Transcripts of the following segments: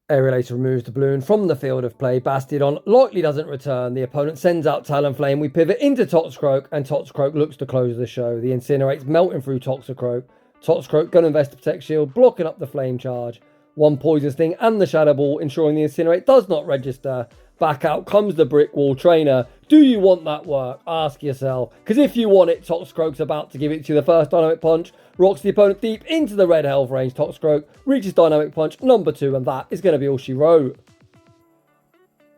Aerialator removes the balloon from the field of play. Bastiodon likely doesn't return. The opponent sends out Talonflame. We pivot into Toxicroak, and Toxicroak looks to close the show. The Incinerate's melting through Toxicroak. Toxicroak gonna invest the Protect Shield, blocking up the Flame Charge. One Poison Sting and the Shadow Ball, ensuring the Incinerate does not register. Back out comes the Brick Wall. Trainer, do you want that work? Ask yourself. Because if you want it, Toxicroak's about to give it to you. The first Dynamic Punch rocks the opponent deep into the red health range. Toxicroak reaches Dynamic Punch number 2, and that is going to be all she wrote.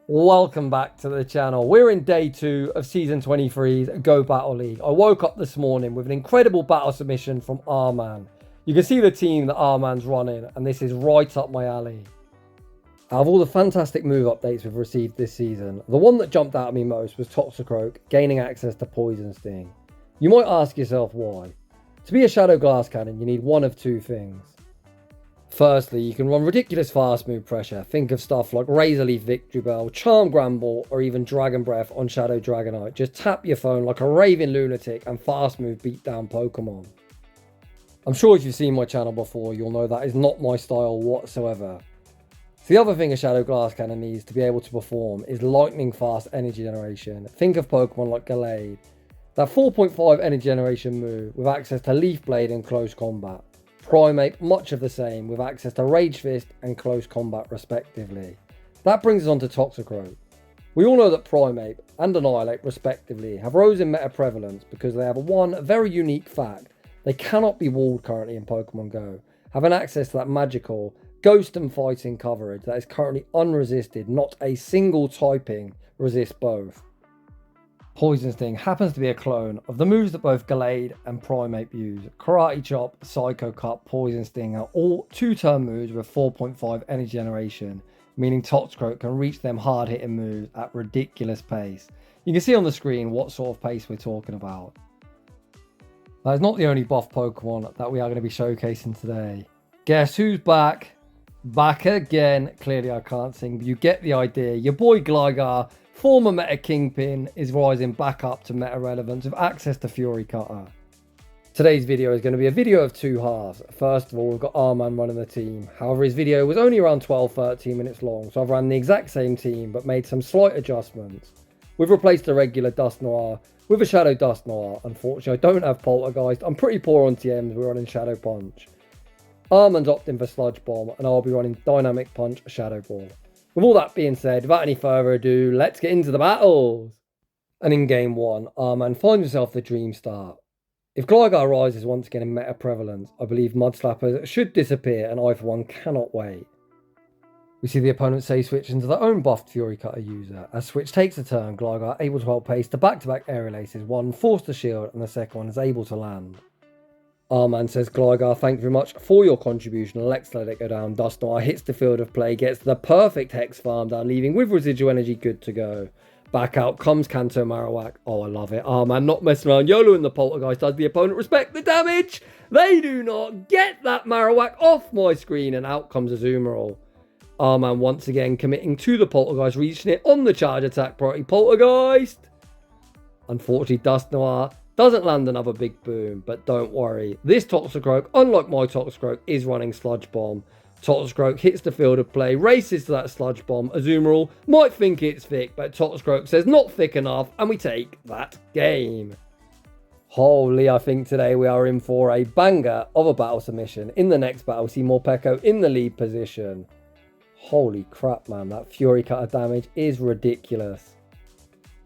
Welcome back to the channel. We're in day 2 of Season 23's Go Battle League. I woke up this morning with an incredible battle submission from Arman. You can see the team that Arman's running, and this is right up my alley. Out of all the fantastic move updates we've received this season, the one that jumped out at me most was Toxicroak gaining access to Poison Sting. You might ask yourself why. To be a Shadow Glass Cannon, you need one of two things. Firstly, you can run ridiculous fast move pressure. Think of stuff like Razor Leaf Victory Bell, Charm Granbull, or even Dragon Breath on Shadow Dragonite. Just tap your phone like a raving lunatic and fast move beat down Pokemon. I'm sure if you've seen my channel before, you'll know that is not my style whatsoever. So the other thing a Shadow Glass Cannon needs to be able to perform is lightning fast energy generation. Think of Pokemon like Gallade. That 4.5 energy generation move with access to Leaf Blade and close combat. Primeape much of the same with access to Rage Fist and close combat respectively. That brings us on to Toxicroat. We all know that Primeape and Annihilate respectively have rose in meta prevalence because they have one very unique fact. They cannot be walled currently in Pokemon Go, having access to that magical Ghost and Fighting coverage that is currently unresisted. Not a single typing resists both. Poison Sting happens to be a clone of the moves that both Gallade and Primeape use. Karate Chop, Psycho Cut, Poison Sting are all 2-turn moves with 4.5 energy generation, meaning Toxicroat can reach them hard-hitting moves at ridiculous pace. You can see on the screen what sort of pace we're talking about. That is not the only buff Pokemon that we are going to be showcasing today. Guess who's back? Back again. Clearly I can't sing, but you get the idea. Your boy Gligar, former meta kingpin, is rising back up to meta relevance with access to Fury Cutter. Today's video is going to be a video of two halves. First of all, we've got Arman running the team. However, his video was only around 12-13 minutes long, so I've ran the exact same team but made some slight adjustments. We've replaced the regular Dust Noir with a Shadow Dust Noir. Unfortunately, I don't have Poltergeist. I'm pretty poor on TMs. We're running Shadow Punch. Arman's opting for Sludge Bomb, and I'll be running Dynamic Punch Shadow Ball. With all that being said, without any further ado, let's get into the battles. And in game 1, Arman finds himself the dream start. If Gligar rises once again in meta prevalence, I believe Mudslappers should disappear, and I for one cannot wait. We see the opponent save switch into their own buffed Fury Cutter user. As switch takes a turn, Gligar able to outpace the back-to-back aerial aces, one forced to shield and the second one is able to land. Arman says, Gligar, thank you very much for your contribution. Let's let it go down. Dust Noir hits the field of play, gets the perfect Hex farm down, leaving with residual energy good to go. Back out comes Kanto Marowak. Oh, I love it. Arman not messing around. YOLO and the Poltergeist does the opponent respect the damage. They do not. Get that Marowak off my screen, and out comes Azumarill. Arman once again committing to the Poltergeist, reaching it on the charge attack priority. Poltergeist. Unfortunately, Dust Noir doesn't land another big boom, but don't worry. This Toxicroak, unlike my Toxicroak, is running Sludge Bomb. Toxicroak hits the field of play, races to that Sludge Bomb. Azumarill might think it's thick, but Toxicroak says not thick enough, and we take that game. Holy, I think today we are in for a banger of a battle submission. In the next battle, we see Morpeko in the lead position. Holy crap, man, that Fury Cutter damage is ridiculous.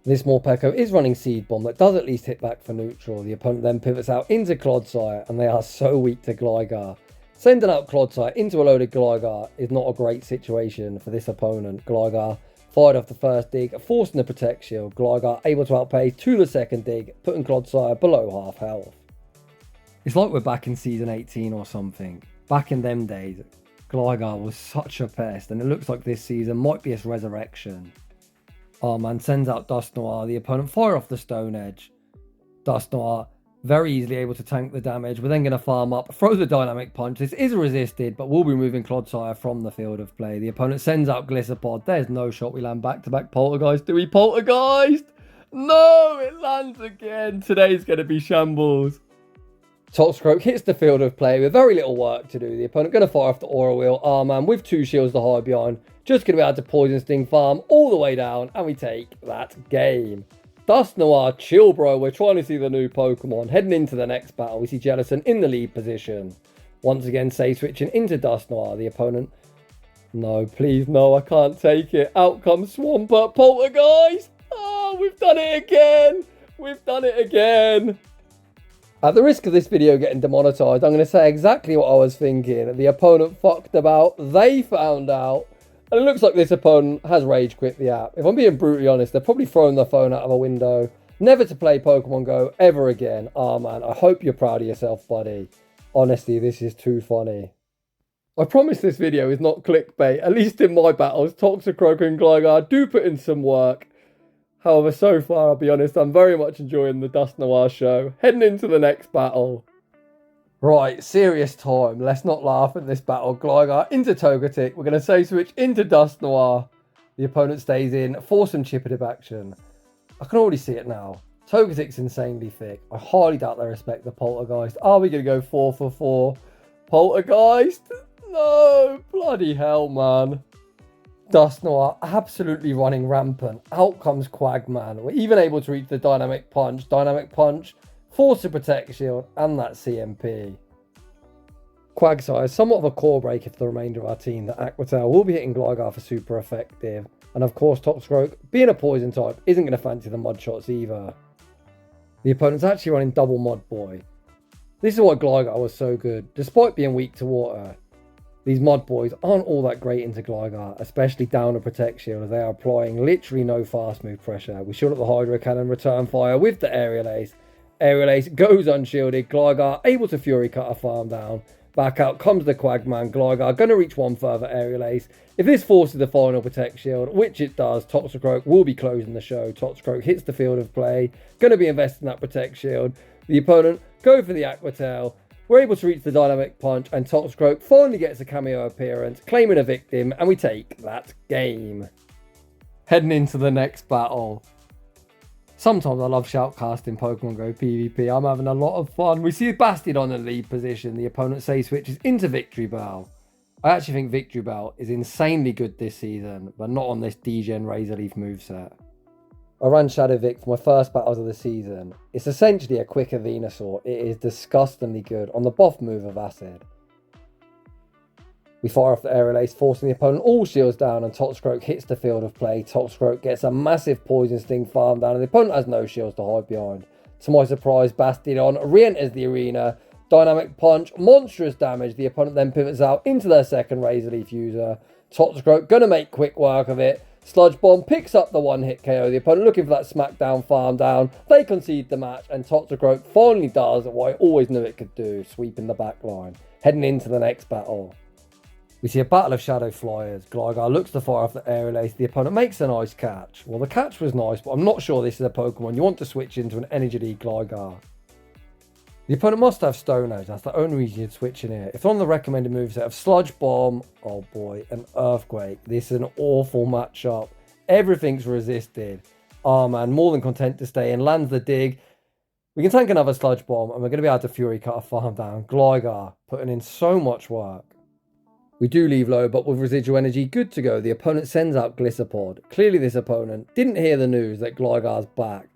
This Morpeko is running Seed Bomb that does at least hit back for neutral. The opponent then pivots out into Clodsire, and they are so weak to Gligar. Sending out Clodsire into a loaded Gligar is not a great situation for this opponent. Gligar fired off the first dig, forcing the Protect Shield. Gligar able to outpace to the second dig, putting Clodsire below half health. It's like we're back in Season 18 or something. Back in them days, Gligar was such a pest, and it looks like this season might be its resurrection. Arman sends out Dust Noir. The opponent fire off the Stone Edge. Dust Noir very easily able to tank the damage. We're then going to farm up, throw the Dynamic Punch. This is resisted, but we'll be moving Clodsire from the field of play. The opponent sends out Glisserpod. There's no shot. We land back-to-back Poltergeist. Do we Poltergeist? No, it lands again. Today's going to be shambles. Toxicroat hits the field of play with very little work to do. The opponent going to fire off the Aura Wheel. Arman with 2 shields to hide behind. Just going to be able to Poison Sting farm all the way down. And we take that game. Dust Noir, chill bro. We're trying to see the new Pokemon. Heading into the next battle, we see Jellicent in the lead position. Once again, say switching into Dust Noir. The opponent... No, please, no, I can't take it. Out comes Swampert, Poltergeist. Oh, we've done it again. We've done it again. At the risk of this video getting demonetized, I'm going to say exactly what I was thinking. The opponent fucked about. They found out. And it looks like this opponent has rage quit the app. If I'm being brutally honest, they're probably throwing their phone out of a window. Never to play Pokemon Go ever again. Ah, man, I hope you're proud of yourself, buddy. Honestly, this is too funny. I promise this video is not clickbait. At least in my battles, Toxicroak and Gligar do put in some work. However, so far, I'll be honest, I'm very much enjoying the Dust Noir show. Heading into the next battle. Right, serious time. Let's not laugh at this battle. Gligar into Togetic. We're going to say switch into Dust Noir. The opponent stays in for some Chippity action. I can already see it now. Togetic's insanely thick. I highly doubt they respect the Poltergeist. Are we going to go 4 for 4? Poltergeist? No, bloody hell, man. Dust Noir absolutely running rampant. Out comes Quagman. We're even able to reach the Dynamic Punch. Dynamic Punch, Force of Protect Shield, and that CMP. Quagsire is somewhat of a core break if the remainder of our team. The Aqua Tail will be hitting Gligar for super effective. And of course, Toxicroak, being a poison type, isn't going to fancy the Mud Shots either. The opponent's actually running double Mud Boy. This is why Gligar was so good, despite being weak to water. These Mud Boys aren't all that great into Gligar, especially down a Protect Shield, as they are applying literally no fast move pressure. We shield up the Hydro Cannon, return fire with the Aerial Ace. Aerial Ace goes unshielded. Gligar able to Fury Cut a farm down. Back out comes the Quagman. Gligar going to reach one further Aerial Ace. If this forces the final Protect Shield, which it does, Toxicroak will be closing the show. Toxicroak hits the field of play. Going to be investing that Protect Shield. The opponent go for the Aqua Tail. We're able to reach the Dynamic Punch, and Toxicroak finally gets a cameo appearance, claiming a victim, and we take that game. Heading into the next battle. Sometimes I love shoutcasting Pokemon Go PvP. I'm having a lot of fun. We see Bastiodon in the lead position. The opponent say switches into Victory Bell. I actually think Victory Bell is insanely good this season, but not on this Degen Razor Leaf moveset. I ran Shadow Vic for my first battles of the season. It's essentially a quicker Venusaur. It is disgustingly good on the buff move of Acid. We fire off the Aerial Ace, forcing the opponent all shields down, and Toxicroak hits the field of play. Toxicroak gets a massive Poison Sting farm down, and the opponent has no shields to hide behind. To my surprise, Bastiodon re-enters the arena. Dynamic Punch, monstrous damage. The opponent then pivots out into their second Razor Leaf user. Toxicroak going to make quick work of it. Sludge Bomb picks up the one-hit KO. The opponent looking for that smackdown farm down. They concede the match, and Toxicroak finally does what I always knew it could do, sweeping the back line. Heading into the next battle. We see a battle of Shadow Flyers. Gligar looks to fire off the Aerial Ace. The opponent makes a nice catch. Well, the catch was nice, but I'm not sure this is a Pokemon you want to switch into an Energy League Gligar. The opponent must have Stone Edge. That's the only reason you'd switch in here. If on the recommended moveset of Sludge Bomb, oh boy, and Earthquake, this is an awful matchup. Everything's resisted. Oh man, more than content to stay in. Lands the dig. We can tank another Sludge Bomb, and we're going to be able to Fury Cut a farm down. Gligar putting in so much work. We do leave low, but with residual energy good to go. The opponent sends out Gliscopod. Clearly this opponent didn't hear the news that Gligar's back.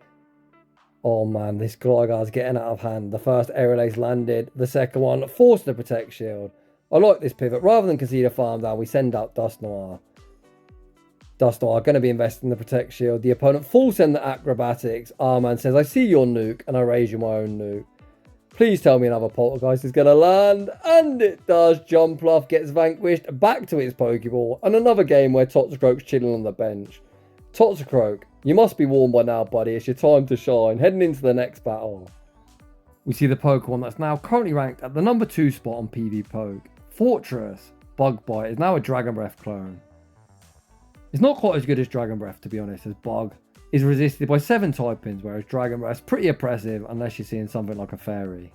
Oh man, this Gligar's getting out of hand. The first Aerial Ace landed. The second one forced the Protect Shield. I like this pivot. Rather than concede a farm down, we send out Dust Noir. Dust Noir going to be investing the Protect Shield. The opponent full send the Acrobatics. Arman says, I see your nuke and I raise you my own nuke. Please tell me another Poltergeist is going to land. And it does. Jumpluff gets vanquished back to its Pokeball. And another game where Toxicroak's chilling on the bench. Toxicroak, you must be warned by now, buddy. It's your time to shine. Heading into the next battle. We see the Pokemon that's now currently ranked at the number 2 spot on PvPoke. Fortress Bug Bite is now a Dragon Breath clone. It's not quite as good as Dragon Breath, to be honest, as Bug is resisted by 7 typings, whereas Dragon Breath's pretty oppressive unless you're seeing something like a Fairy.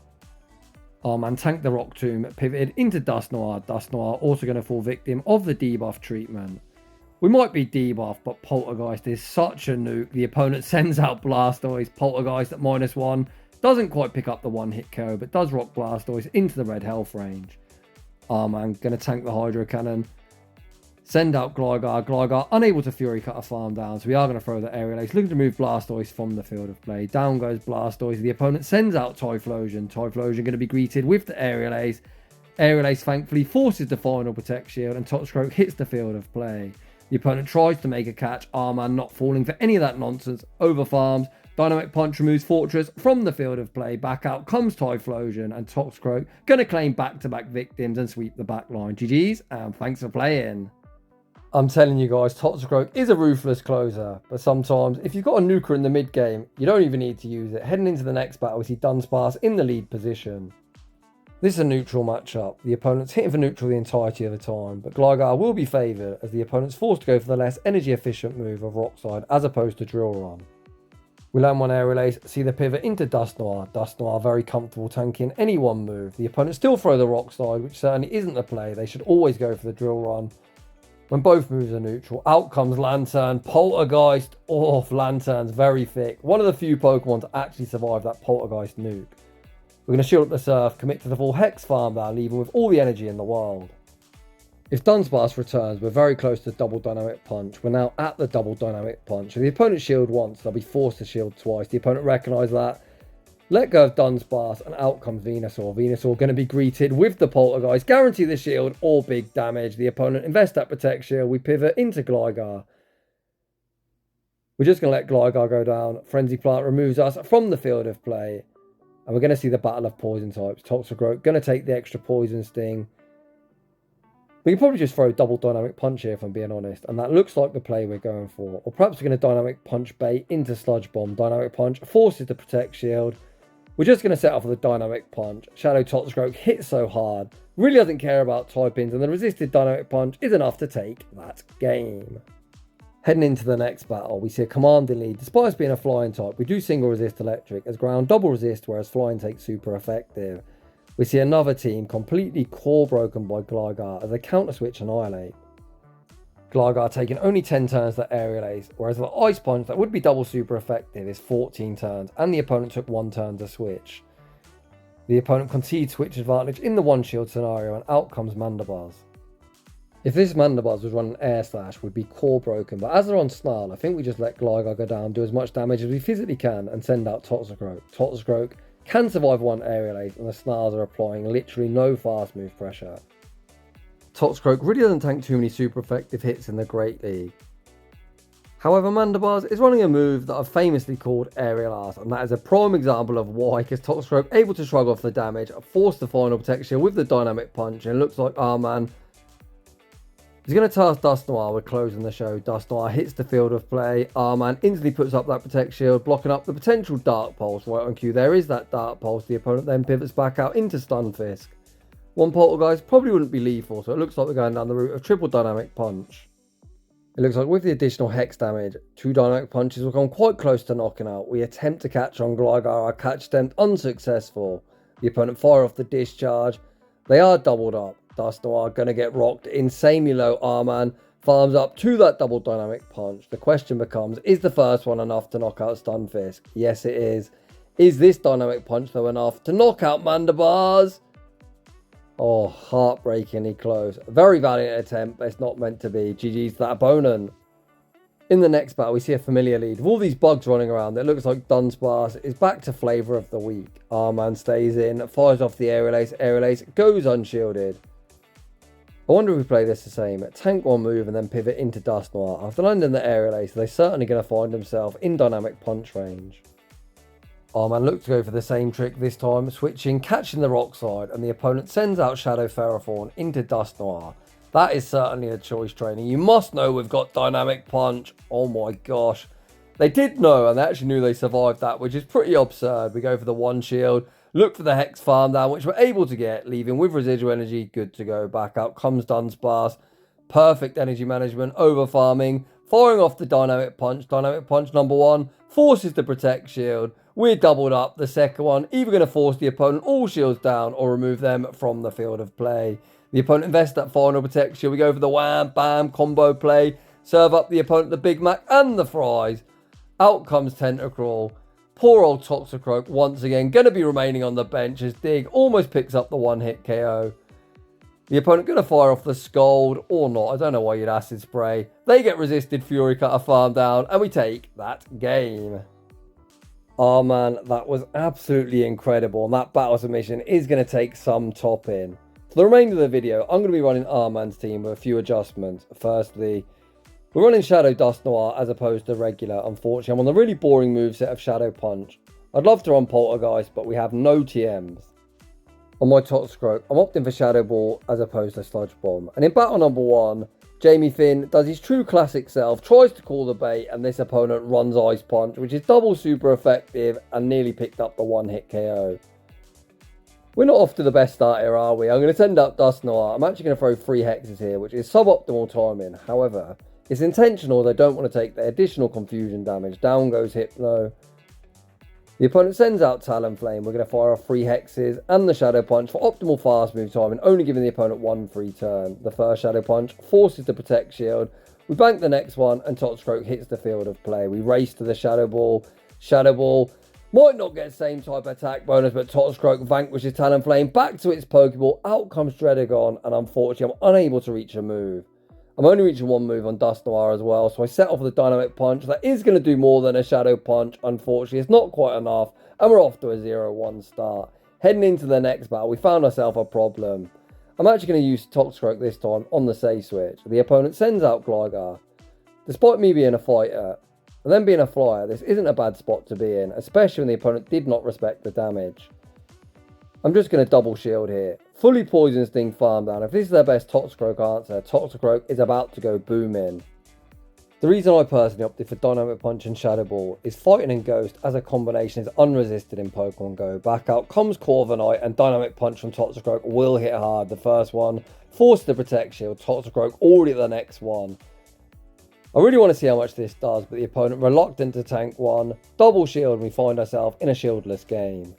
Oh man, Tank the Rock Tomb pivoted into Dust Noir. Dust Noir also going to fall victim of the debuff treatment. We might be debuffed, but Poltergeist is such a nuke. The opponent sends out Blastoise. Poltergeist at -1. Doesn't quite pick up the one-hit KO, but does rock Blastoise into the red health range. Arman going to tank the Hydro Cannon. Send out Gligar. Gligar unable to Fury Cut a farm down, so we are going to throw the Aerial Ace. Looking to move Blastoise from the field of play. Down goes Blastoise. The opponent sends out Typhlosion. Typhlosion going to be greeted with the Aerial Ace. Aerial Ace thankfully forces the final Protect Shield, and Toxicroat hits the field of play. The opponent tries to make a catch. Arman not falling for any of that nonsense. Over farms. Dynamic Punch removes Fortress from the field of play. Back out comes Typhlosion, and Toxicroat going to claim back-to-back victims and sweep the back line. GG's, and thanks for playing. I'm telling you guys, Toxicroak is a ruthless closer, but sometimes if you've got a nuker in the mid game, you don't even need to use it. Heading into the next battle, we see Dunsparce in the lead position. This is a neutral matchup. The opponent's hitting for neutral the entirety of the time, but Gligar will be favoured as the opponent's forced to go for the less energy efficient move of Rock Slide as opposed to Drill Run. We land one Aerial Ace, see the pivot into Dusknoir. Dusknoir very comfortable tanking any one move. The opponent still throw the Rock Slide, which certainly isn't the play. They should always go for the Drill Run when both moves are neutral. Out comes Lantern, Poltergeist. Oh, Lantern's very thick. One of the few Pokemon to actually survive that Poltergeist nuke. We're going to shield up the Surf, commit to the full Hex farm down, leaving with all the energy in the world. If Dunsparce returns, we're very close to double Dynamic Punch. We're now at the double Dynamic Punch. If the opponent shield once, they'll be forced to shield twice. The opponent recognises that. Let go of Dunsparce, and out comes Venusaur. Venusaur going to be greeted with the Poltergeist. Guarantee the shield or big damage. The opponent invests that Protect Shield. We pivot into Gligar. We're just going to let Gligar go down. Frenzy Plant removes us from the field of play. And we're going to see the battle of poison types. Toxicroat going to take the extra poison sting. We can probably just throw double Dynamic Punch here if I'm being honest. And that looks like the play we're going for. Or perhaps we're going to Dynamic Punch bait into Sludge Bomb. Dynamic Punch forces the Protect Shield. We're just going to set off with a Dynamic Punch. Shadow Toxicroak hits so hard. Really doesn't care about typings. And the resisted Dynamic Punch is enough to take that game. Heading into the next battle, we see a commanding lead. Despite us being a flying type, we do single resist electric as ground double resist, whereas flying takes super effective. We see another team completely core broken by Gligar as they counter switch Annihilate. Gligar taking only 10 turns to Aerial Ace, whereas the Ice Punch that would be double super effective is 14 turns, and the opponent took 1 turn to switch. The opponent conceded switch advantage in the one shield scenario, and out comes Mandibuzz. If this Mandibuzz was running Air Slash, we'd be core broken, but as they're on Snarl, I think we just let Gligar go down, do as much damage as we physically can, and send out Toxicroak. Toxicroak can survive one Aerial Ace, and the Snarls are applying literally no fast move pressure. Toxicroak really doesn't tank too many super effective hits in the Great League. However, Mandibuzz is running a move that I've famously called Aerial Arse, and that is a prime example of why, because Toxicroak able to shrug off the damage, force the final protection with the Dynamic Punch, and it looks like Arman is going to task Dusknoir with closing the show. Dusknoir hits the field of play. Arman instantly puts up that Protect Shield, blocking up the potential Dark Pulse right on cue. There is that Dark Pulse. The opponent then pivots back out into Stunfisk. One Poltergeist probably wouldn't be lethal, so it looks like we're going down the route of triple Dynamic Punch. It looks like with the additional Hex damage, 2 Dynamic Punches will come quite close to knocking out. We attempt to catch on Gligar, our catch attempt unsuccessful. The opponent fire off the discharge. They are doubled up. Dusknoir going to get rocked insanely low. Arman farms up to that double Dynamic Punch. The question becomes, is the first one enough to knock out Stunfisk? Yes, it is. Is this Dynamic Punch though enough to knock out Mandibuzz? Oh, heartbreakingly close. Very valiant attempt, but it's not meant to be. GG's to that opponent. In the next battle, we see a familiar lead. With all these bugs running around, it looks like Dunsparce is back to flavour of the week. Arman stays in, fires off the Aerial Ace. Aerial Ace goes unshielded. I wonder if we play this the same. Tank one move and then pivot into Dusknoir. After landing the Aerial Ace, they're certainly going to find themselves in Dynamic Punch range. Arman looks to go for the same trick this time, switching, catching the Rock Slide, and the opponent sends out Shadow Ferrothorn into Dusknoir. That is certainly a choice training. You must know we've got Dynamic Punch. Oh my gosh. They did know, and they actually knew they survived that, which is pretty absurd. We go for the one shield, look for the Hex farm down, which we're able to get, leaving with residual energy, good to go. Back out comes Dunsparce. Perfect energy management, over farming, firing off the Dynamic Punch. Dynamic Punch number 1 forces the Protect Shield. We're doubled up. The second one either going to force the opponent all shields down or remove them from the field of play. The opponent invests that final Protect Shield. We go for the wham bam combo play. Serve up the opponent the Big Mac and the fries. Out comes Tentacruel. Poor old Toxicroat once again going to be remaining on the bench as Dig almost picks up the one-hit KO. The opponent going to fire off the Scald or not. I don't know why you'd Acid Spray. They get resisted, Fury Cutter farm down, and we take that game. Oh man, that was absolutely incredible. And that battle submission is going to take some topping. For the remainder of the video, I'm going to be running Arman's team with a few adjustments. Firstly, we're running Shadow Dust Noir as opposed to regular. Unfortunately, I'm on the really boring moveset of Shadow Punch. I'd love to run Poltergeist, but we have no TMs. On my Toxicroat, I'm opting for Shadow Ball as opposed to Sludge Bomb. And in battle number 1, Jamie Finn does his true classic self, tries to call the bait, and this opponent runs Ice Punch, which is double super effective and nearly picked up the one-hit KO. We're not off to the best start here, are we? I'm going to send up Dust Noir. I'm actually going to throw 3 hexes here, which is suboptimal timing. However, it's intentional as I don't want to take the additional confusion damage. Down goes Hypno. The opponent sends out Talonflame. We're going to fire off 3 hexes and the Shadow Punch for optimal fast move timing, only giving the opponent 1 free turn. The first Shadow Punch forces the Protect Shield. We bank the next one and Toxicroat hits the field of play. We race to the Shadow Ball. Shadow Ball might not get the same type of attack bonus, but Toxicroat vanquishes Talonflame back to its Pokeball. Out comes Dredagon, and unfortunately I'm unable to reach a move. I'm only reaching 1 move on Dust Noir as well, so I set off with a Dynamic Punch. That is going to do more than a Shadow Punch. Unfortunately, it's not quite enough, and we're off to a 0-1 start. Heading into the next battle, we found ourselves a problem. I'm actually going to use Toxicroak this time on the Say Switch. The opponent sends out Gligar. Despite me being a fighter, and then being a flyer, this isn't a bad spot to be in, especially when the opponent did not respect the damage. I'm just going to double shield here. Fully Poison Sting farm down. If this is their best Toxicroak answer, Toxicroak is about to go booming. The reason I personally opted for Dynamic Punch and Shadow Ball is Fighting and Ghost as a combination is unresisted in Pokemon Go. Back out comes Corviknight and Dynamic Punch from Toxicroak will hit hard. The first one forces the Protect Shield. Toxicroak already at the next one. I really want to see how much this does, but the opponent reluctant to tank 1. Double shield and we find ourselves in a shieldless game.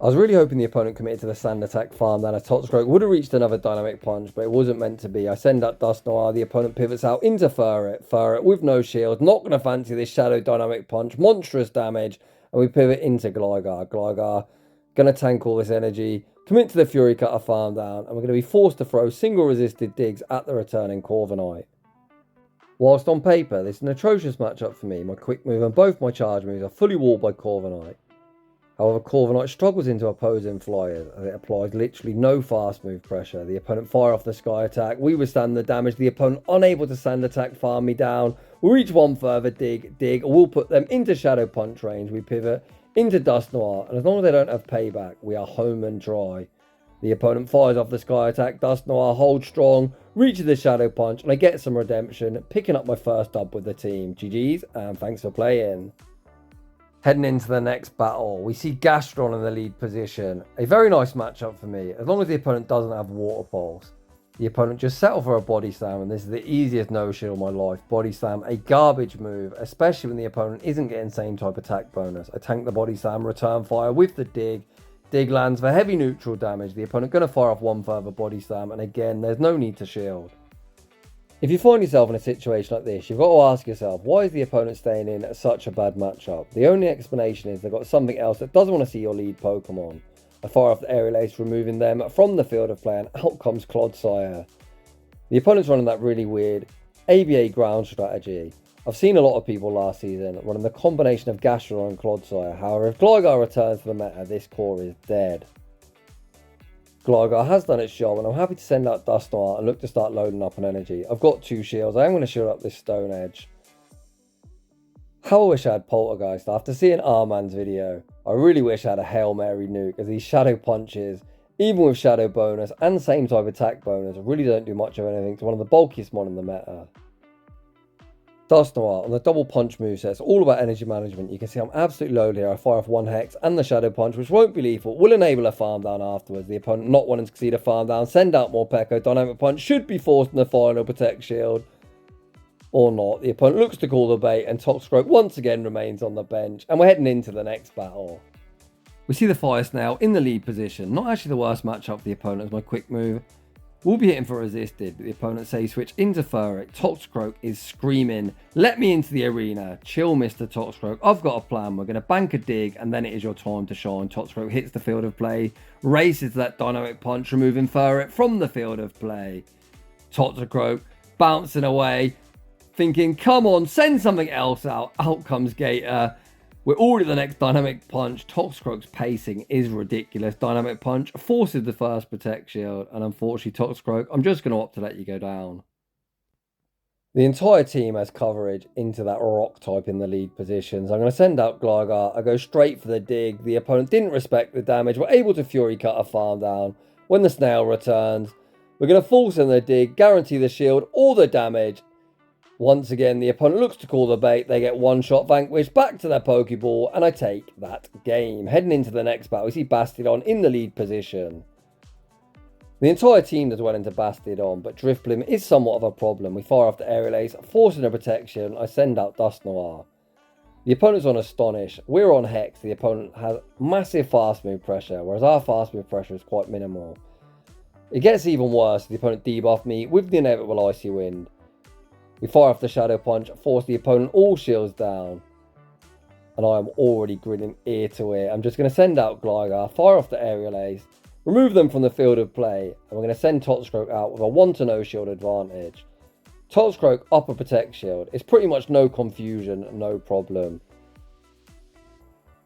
I was really hoping the opponent committed to the Sand Attack farm that a Toxicroak would have reached another Dynamic Punch, but it wasn't meant to be. I send up Dust Noir, the opponent pivots out into Ferret. Ferret with no shield, not going to fancy this Shadow Dynamic Punch, monstrous damage, and we pivot into Gligar. Gligar going to tank all this energy, commit to the Fury Cutter farm down, and we're going to be forced to throw single resisted digs at the returning Corviknight. Whilst on paper, this is an atrocious matchup for me. My quick move and both my charge moves are fully walled by Corviknight. However, Corviknight struggles into opposing flyers as it applies literally no fast move pressure. The opponent fire off the Sky Attack. We withstand the damage. The opponent unable to Sand Attack farm me down. We reach 1 further dig. We'll put them into Shadow Punch range. We pivot into Dust Noir. And as long as they don't have payback, we are home and dry. The opponent fires off the Sky Attack. Dust Noir holds strong. Reaches the Shadow Punch. And I get some redemption. Picking up my first dub with the team. GG's and thanks for playing. Heading into the next battle, we see Gastron in the lead position. A very nice matchup for me, as long as the opponent doesn't have Water Pulse. The opponent just settled for a Body Slam, and this is the easiest no-shield of my life. Body Slam, a garbage move, especially when the opponent isn't getting same type attack bonus. I tank the Body Slam, return fire with the dig. Dig lands for heavy neutral damage. The opponent going to fire off 1 further Body Slam, and again, there's no need to shield. If you find yourself in a situation like this, you've got to ask yourself, why is the opponent staying in such a bad matchup? The only explanation is they've got something else that doesn't want to see your lead Pokemon. I fire off the Aerial Ace, removing them from the field of play, and out comes Clodsire. The opponent's running that really weird ABA ground strategy. I've seen a lot of people last season running the combination of Gastrodon and Clodsire. However, if Gligar returns to the meta, this core is dead. Gligar has done its job, and I'm happy to send out Dust Noir and look to start loading up on energy. I've got 2 shields. I am going to shield up this Stone Edge. How I wish I had Poltergeist. After seeing Arman's video, I really wish I had a Hail Mary nuke, as these Shadow Punches, even with Shadow bonus and same type attack bonus, really don't do much of anything to one of the bulkiest mon in the meta. Dust Noir on the double punch moveset, it's all about energy management. You can see I'm absolutely low here. I fire off 1 hex and the Shadow Punch, which won't be lethal, will enable a farm down afterwards. The opponent not wanting to concede a farm down, send out more Pekko. Dynamic Punch should be forced in the final Protect Shield. Or not. The opponent looks to call the bait, and Toxicroat once again remains on the bench. And we're heading into the next battle. We see the Fire Snail in the lead position. Not actually the worst matchup for the opponent as my quick move. We'll be hitting for resisted, but the opponent saves switch into Furret. Toxicroat is screaming, "Let me into the arena." Chill, Mr. Toxicroat. I've got a plan. We're going to bank a dig, and then it is your time to shine. Toxicroat hits the field of play, races that dynamic punch, removing Furret from the field of play. Toxicroat bouncing away, thinking, come on, send something else out. Out comes Gator. We're already the next dynamic punch. Toxicroak's pacing is ridiculous. Dynamic punch forces the first protect shield, and unfortunately Toxicroak, I'm just going to opt to let you go down. The entire team has coverage into that rock type in the lead positions. I'm going to send out Gligar. I go straight for the dig. The opponent didn't respect the damage. We're able to Fury Cut a farm down. When the snail returns, we're going to force in the dig, guarantee the shield, all the damage. Once again, the opponent looks to call the bait. They get one shot vanquished, back to their Pokeball, and I take that game. Heading into the next battle, we see Bastiodon in the lead position. The entire team does well into Bastiodon, but Drifblim is somewhat of a problem. We fire off the Aerial Ace, forcing a protection. I send out Dusknoir. The opponent's on Astonish. We're on Hex. The opponent has massive fast move pressure, whereas our fast move pressure is quite minimal. It gets even worse. The opponent debuffed me with the inevitable Icy Wind. We fire off the Shadow Punch, force the opponent all shields down. And I am already grinning ear to ear. I'm just going to send out Gligar, fire off the Aerial Ace, remove them from the field of play, and we're going to send Toxicroak out with a 1-0 shield advantage. Toxicroak up a Protect shield. It's pretty much no confusion, no problem.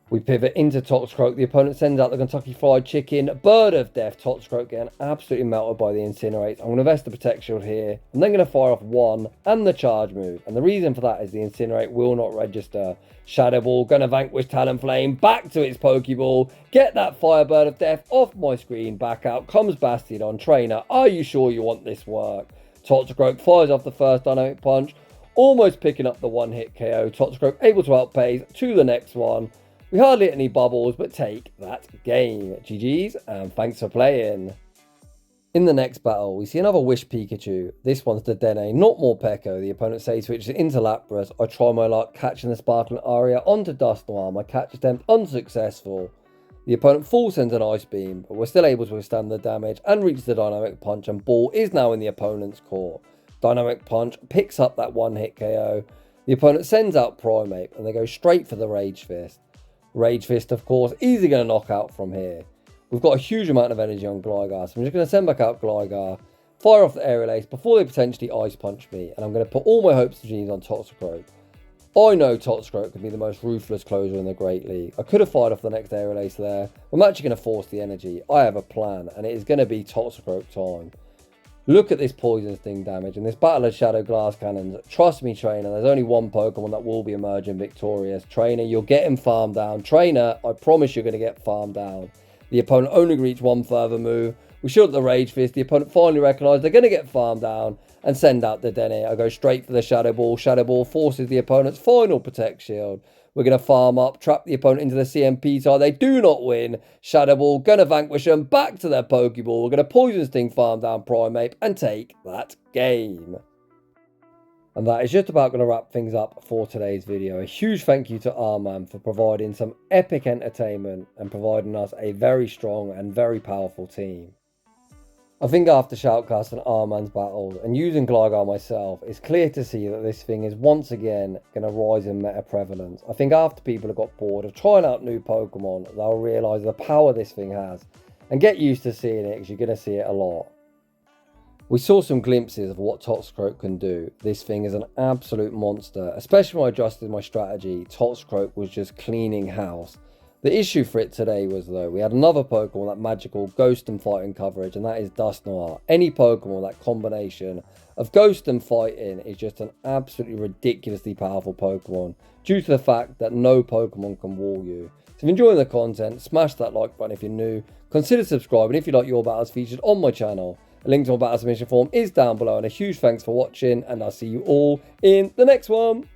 We pivot into Toxicroak. The opponent sends out the Kentucky Fried Chicken. Bird of Death. Toxicroak getting absolutely melted by the Incinerate. I'm going to invest the Protect Shield here. I'm then going to fire off 1 and the Charge move. And the reason for that is the Incinerate will not register. Shadow Ball. Going to vanquish Talonflame. Back to its Pokeball. Get that Firebird of Death off my screen. Back out. Comes Bastiodon. Trainer, are you sure you want this work? Toxicroak fires off the first Dynamic Punch. Almost picking up the one-hit KO. Toxicroak able to outpace to the next one. We hardly hit any bubbles, but take that game. GG's, and thanks for playing. In the next battle, we see another Wish Pikachu. This one's the Dene, not Morpeko. The opponent saves switches into Lapras. I try my luck catching the Sparkling Aria onto Dusknoir. My catch attempt unsuccessful. The opponent full sends an Ice Beam, but we're still able to withstand the damage and reach the Dynamic Punch, and Ball is now in the opponent's court. Dynamic Punch picks up that one-hit KO. The opponent sends out Primeape, and they go straight for the Rage Fist. Rage Fist, of course, easy going to knock out from here. We've got a huge amount of energy on Gligar, so I'm just going to send back out Gligar, fire off the Aerial Ace before they potentially Ice Punch me, and I'm going to put all my hopes and dreams on Toxicroat. I know Toxicroat could be the most ruthless closer in the Great League. I could have fired off the next Aerial Ace there. I'm actually going to force the energy. I have a plan, and it is going to be Toxicroat time. Look at this Poison Sting damage and this battle of Shadow Glass Cannons. Trust me, Trainer, there's only one Pokemon that will be emerging victorious. Trainer, you're getting farmed down. Trainer, I promise you're going to get farmed down. The opponent only reached one further move. We shield the Rage Fist. The opponent finally recognised they're going to get farmed down and send out the Dene. I go straight for the Shadow Ball. Shadow Ball forces the opponent's final Protect shield. We're going to farm up, trap the opponent into the CMP tile. They do not win. Shadow Ball going to vanquish them back to their Pokeball. We're going to Poison Sting farm down Primeape and take that game. And that is just about going to wrap things up for today's video. A huge thank you to Arman for providing some epic entertainment and providing us a very strong and very powerful team. I think after Shoutcast and Arman's battles and using Gligar myself, it's clear to see that this thing is once again going to rise in meta prevalence. I think after people have got bored of trying out new Pokemon, they'll realise the power this thing has and get used to seeing it because you're going to see it a lot. We saw some glimpses of what Toxicroat can do. This thing is an absolute monster, especially when I adjusted my strategy. Toxicroat was just cleaning house. The issue for it today was, though, we had another Pokemon that magical Ghost and Fighting coverage, and that is Dusknoir. Any Pokemon that combination of Ghost and Fighting is just an absolutely ridiculously powerful Pokemon, due to the fact that no Pokemon can wall you. So if you're enjoying the content, smash that like button if you're new, consider subscribing if you like your battles featured on my channel. A link to my battle submission form is down below, and a huge thanks for watching, and I'll see you all in the next one.